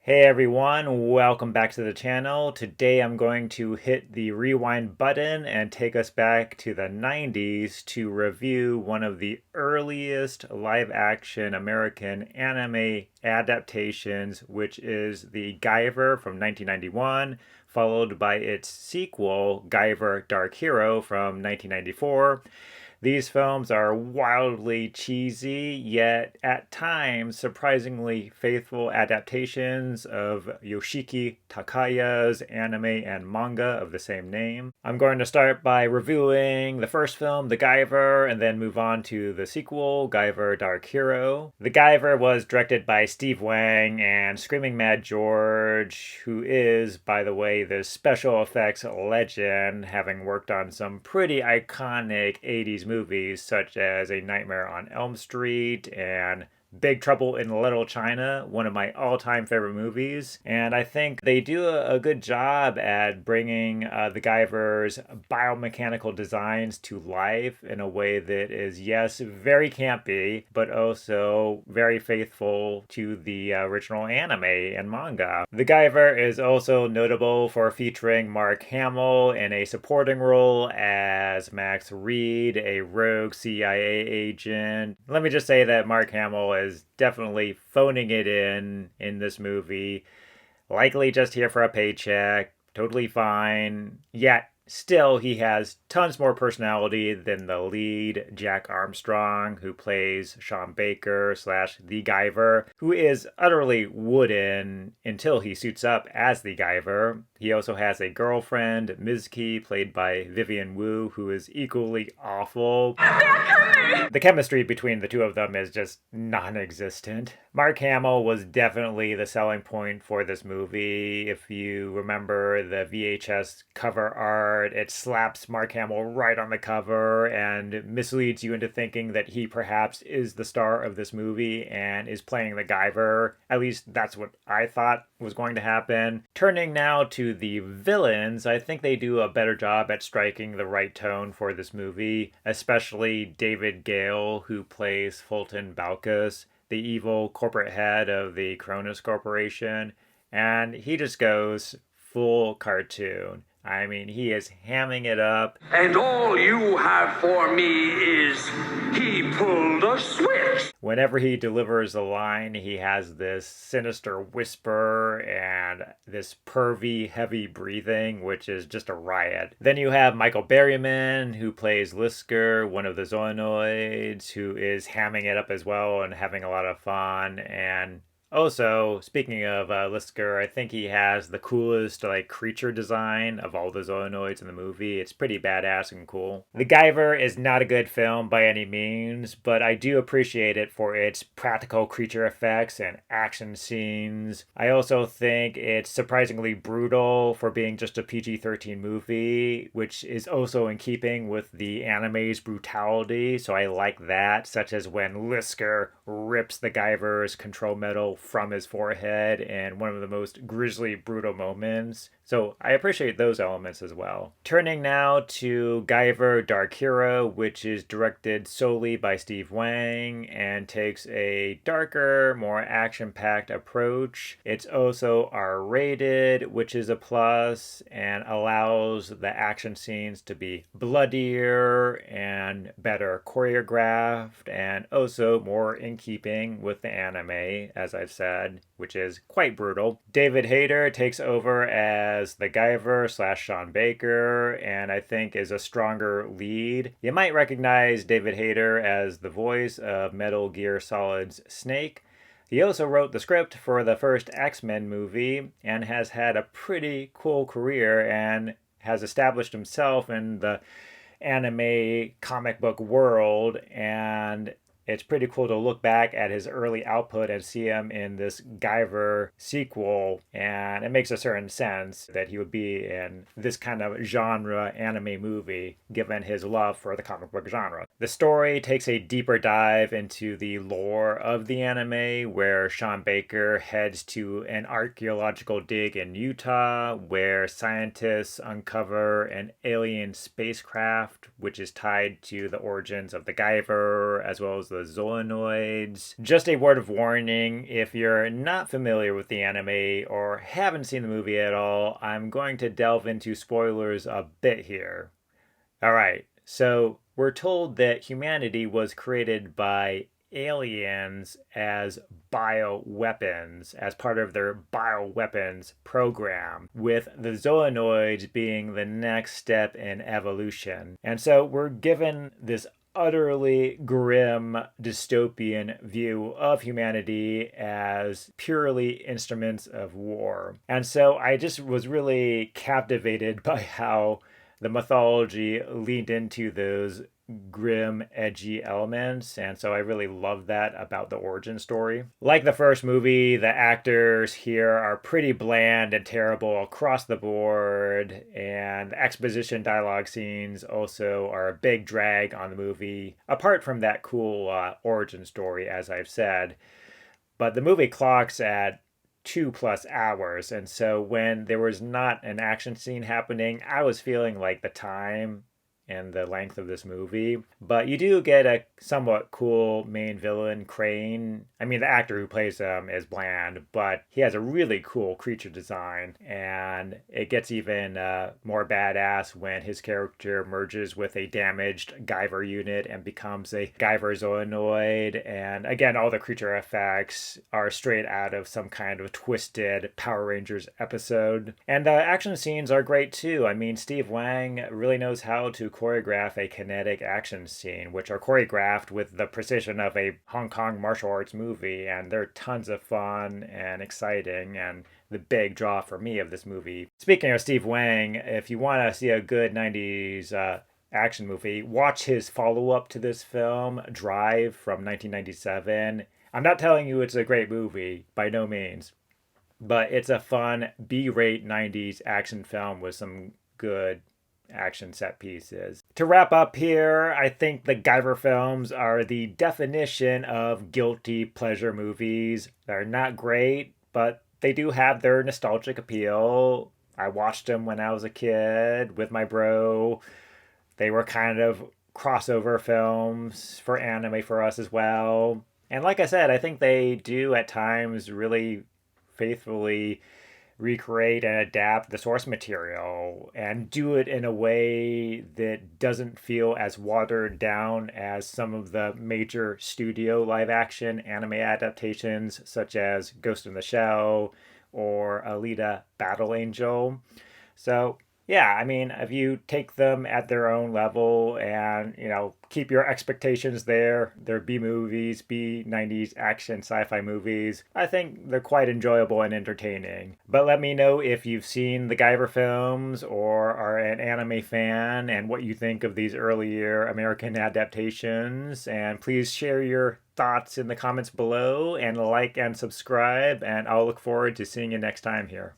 Hey everyone, welcome back to the channel. Today I'm going to hit the rewind button and take us back to the 90s to review one of the earliest live-action American anime adaptations, which is the Guyver from 1991, followed by its sequel, Guyver Dark Hero from 1994. These films are wildly cheesy, yet at times surprisingly faithful adaptations of Yoshiki Takaya's anime and manga of the same name. I'm going to start by reviewing the first film, The Guyver, and then move on to the sequel, Guyver Dark Hero. The Guyver was directed by Steve Wang and Screaming Mad George, who is, by the way, the special effects legend, having worked on some pretty iconic 80s movies such as A Nightmare on Elm Street and Big Trouble in Little China, one of my all-time favorite movies. And I think they do a good job at bringing the Guyver's biomechanical designs to life in a way that is, yes, very campy, but also very faithful to the original anime and manga. The Guyver is also notable for featuring Mark Hamill in a supporting role as Max Reed, a rogue CIA agent. Let me just say that Mark Hamill is definitely phoning it in this movie. Likely just here for a paycheck. Totally fine. Yet still, he has tons more personality than the lead, Jack Armstrong, who plays Sean Baker / the Guyver, who is utterly wooden until he suits up as the Guyver. He also has a girlfriend, Mizki, played by Vivian Wu, who is equally awful. The chemistry between the two of them is just non-existent. Mark Hamill was definitely the selling point for this movie. If you remember the VHS cover art, it slaps Mark Hamill right on the cover and misleads you into thinking that he perhaps is the star of this movie and is playing the Guyver. At least that's what I thought was going to happen. Turning now to the villains, I think they do a better job at striking the right tone for this movie, especially David Gale, who plays Fulton Balkus, the evil corporate head of the Cronus Corporation, and he just goes full cartoon. I mean, he is hamming it up. And all you have for me is, he pulled a switch. Whenever he delivers a line, he has this sinister whisper and this pervy, heavy breathing, which is just a riot. Then you have Michael Berryman, who plays Lisker, one of the Zoonoids, who is hamming it up as well and having a lot of fun. And also, speaking of Lisker, I think he has the coolest creature design of all the Zoonoids in the movie. It's pretty badass and cool. The Guyver is not a good film by any means, but I do appreciate it for its practical creature effects and action scenes. I also think it's surprisingly brutal for being just a PG-13 movie, which is also in keeping with the anime's brutality, so I like that, such as when Lisker rips the Guyver's control medal from his forehead in one of the most grisly, brutal moments. So I appreciate those elements as well. Turning now to Guyver Dark Hero, which is directed solely by Steve Wang and takes a darker, more action-packed approach. It's also R-rated, which is a plus, and allows the action scenes to be bloodier and better choreographed, and also more in keeping with the anime, as I've said, which is quite brutal. David Hayter takes over as the Guyver / Sean Baker, and I think is a stronger lead. You might recognize David Hayter as the voice of Metal Gear Solid's Snake. He also wrote the script for the first X-Men movie and has had a pretty cool career and has established himself in the anime comic book world, and it's pretty cool to look back at his early output and see him in this Guyver sequel, and it makes a certain sense that he would be in this kind of genre anime movie, given his love for the comic book genre. The story takes a deeper dive into the lore of the anime, where Sean Baker heads to an archaeological dig in Utah, where scientists uncover an alien spacecraft, which is tied to the origins of the Guyver, as well as the the Zoonoids. Just a word of warning, if you're not familiar with the anime or haven't seen the movie at all, I'm going to delve into spoilers a bit here. Alright, so we're told that humanity was created by aliens as bioweapons, as part of their bioweapons program, with the zoonoids being the next step in evolution. And so we're given this utterly grim dystopian view of humanity as purely instruments of war. And so I just was really captivated by how the mythology leaned into those grim, edgy elements, and so I really love that about the origin story. Like the first movie, the actors here are pretty bland and terrible across the board, and the exposition dialogue scenes also are a big drag on the movie, apart from that cool origin story, as I've said. But the movie clocks at 2+ hours. And so when there was not an action scene happening, I was feeling like the time and the length of this movie. But you do get a somewhat cool main villain, Crane. I mean, the actor who plays him is bland, but he has a really cool creature design. And it gets even more badass when his character merges with a damaged Guyver unit and becomes a Guyver Zoonoid. And again, all the creature effects are straight out of some kind of twisted Power Rangers episode. And the action scenes are great too. I mean, Steve Wang really knows how to choreograph a kinetic action scene, which are choreographed with the precision of a Hong Kong martial arts movie, and they're tons of fun and exciting, and the big draw for me of this movie. Speaking of Steve Wang, if you want to see a good 90s action movie, watch his follow-up to this film, Drive, from 1997. I'm not telling you it's a great movie, by no means, but it's a fun B-rate 90s action film with some good action set pieces. To wrap up here, I think the Guyver films are the definition of guilty pleasure movies. They're not great, but they do have their nostalgic appeal. I watched them when I was a kid with my bro. They were kind of crossover films for anime for us as well. And like I said, I think they do at times really faithfully recreate and adapt the source material and do it in a way that doesn't feel as watered down as some of the major studio live action anime adaptations, such as Ghost in the Shell or Alita Battle Angel. So yeah, I mean, if you take them at their own level and, keep your expectations there, they're B movies, B 90s action sci-fi movies, I think they're quite enjoyable and entertaining. But let me know if you've seen the Guyver films or are an anime fan and what you think of these earlier American adaptations. And please share your thoughts in the comments below and like and subscribe, and I'll look forward to seeing you next time here.